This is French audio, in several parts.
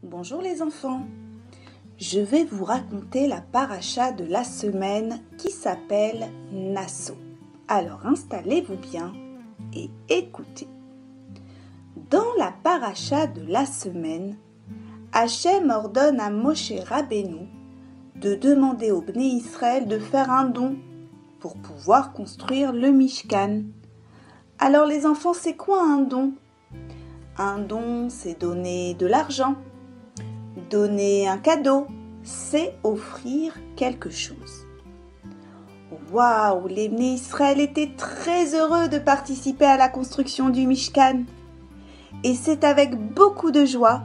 Bonjour les enfants, je vais vous raconter la paracha de la semaine qui s'appelle Nasso. Alors installez-vous bien et écoutez. Dans la paracha de la semaine, Hachem ordonne à Moshe Rabbeinu de demander au Bnei Israël de faire un don pour pouvoir construire le Mishkan. Alors les enfants, c'est quoi un don? Un don, c'est donner de l'argent. Donner un cadeau, c'est offrir quelque chose. Waouh, les Bnei Israël étaient très heureux de participer à la construction du Mishkan. Et c'est avec beaucoup de joie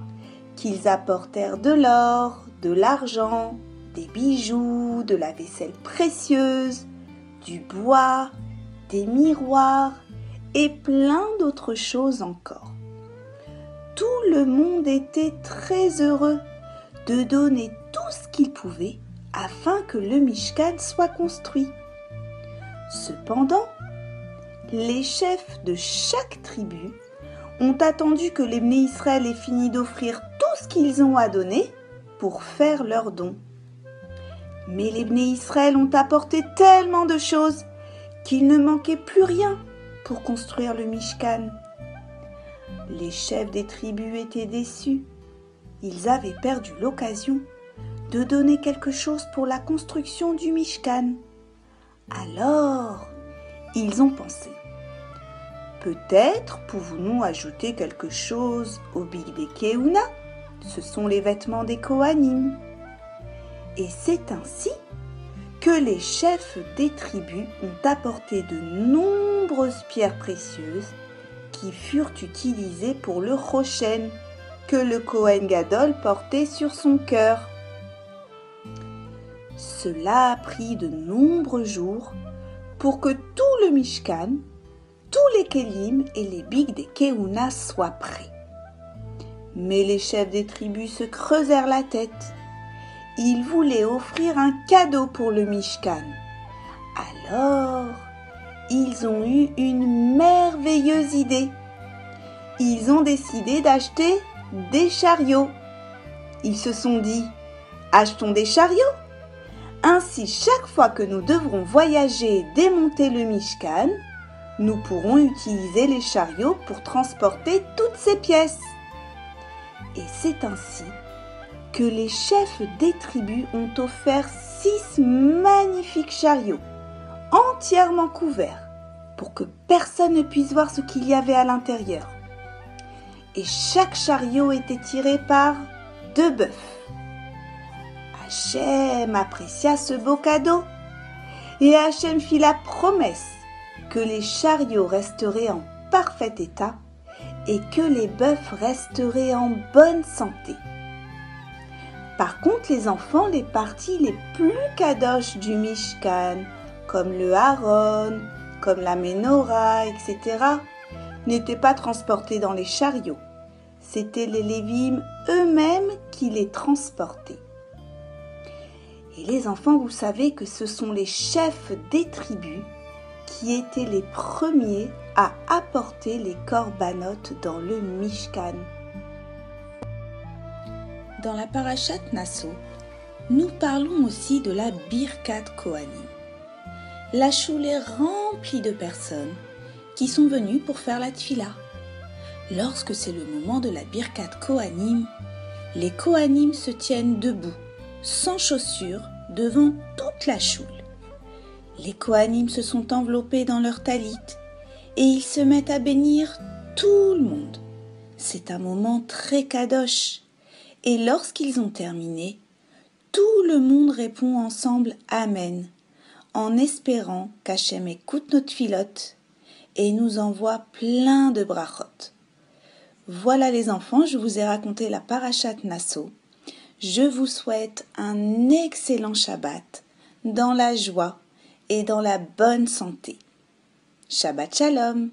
qu'ils apportèrent de l'or, de l'argent, des bijoux, de la vaisselle précieuse, du bois, des miroirs et plein d'autres choses encore. Tout le monde était très heureux de donner tout ce qu'il pouvait afin que le Mishkan soit construit. Cependant, les chefs de chaque tribu ont attendu que les Bnei Israël aient fini d'offrir tout ce qu'ils ont à donner pour faire leur don. Mais les Bnei Israël ont apporté tellement de choses qu'il ne manquait plus rien pour construire le Mishkan. Les chefs des tribus étaient déçus. Ils avaient perdu l'occasion de donner quelque chose pour la construction du Mishkan. Alors, ils ont pensé, peut-être pouvons-nous ajouter quelque chose au Bigdei Kehuna. Ce sont les vêtements des Kohanim. Et c'est ainsi que les chefs des tribus ont apporté de nombreuses pierres précieuses qui furent utilisées pour le Rochen que le Kohen Gadol portait sur son cœur. Cela a pris de nombreux jours pour que tout le Mishkan, tous les Kélim et les Bigdei Kehuna soient prêts. Mais les chefs des tribus se creusèrent la tête. Ils voulaient offrir un cadeau pour le Mishkan. Alors, ils ont eu une merveilleuse idée. Ils ont décidé d'acheter des chariots. Ils se sont dit, achetons des chariots. Ainsi, chaque fois que nous devrons voyager et démonter le Mishkan, nous pourrons utiliser les chariots pour transporter toutes ces pièces. Et c'est ainsi que les chefs des tribus ont offert 6 magnifiques chariots, entièrement couverts, pour que personne ne puisse voir ce qu'il y avait à l'intérieur. Et chaque chariot était tiré par 2 bœufs. Hachem apprécia ce beau cadeau et Hachem fit la promesse que les chariots resteraient en parfait état et que les bœufs resteraient en bonne santé. Par contre, les enfants, les parties les plus kadosh du Mishkan, comme le Haron, comme la Ménorah, etc., n'étaient pas transportés dans les chariots. C'étaient les Lévim eux-mêmes qui les transportaient. Et les enfants, vous savez que ce sont les chefs des tribus qui étaient les premiers à apporter les corbanotes dans le Mishkan. Dans la parashat Nasso, nous parlons aussi de la Birkat Kohanim. La choule est remplie de personnes qui sont venues pour faire la tfila. Lorsque c'est le moment de la Birkat Kohanim, les Kohanim se tiennent debout, sans chaussures, devant toute la choule. Les Kohanim se sont enveloppés dans leur talit et ils se mettent à bénir tout le monde. C'est un moment très kadosh. Et lorsqu'ils ont terminé, tout le monde répond ensemble Amen, en espérant qu'Hachem écoute notre filote et nous envoie plein de brachot. Voilà les enfants, je vous ai raconté la parashat Nasso. Je vous souhaite un excellent Shabbat, dans la joie et dans la bonne santé. Shabbat Shalom.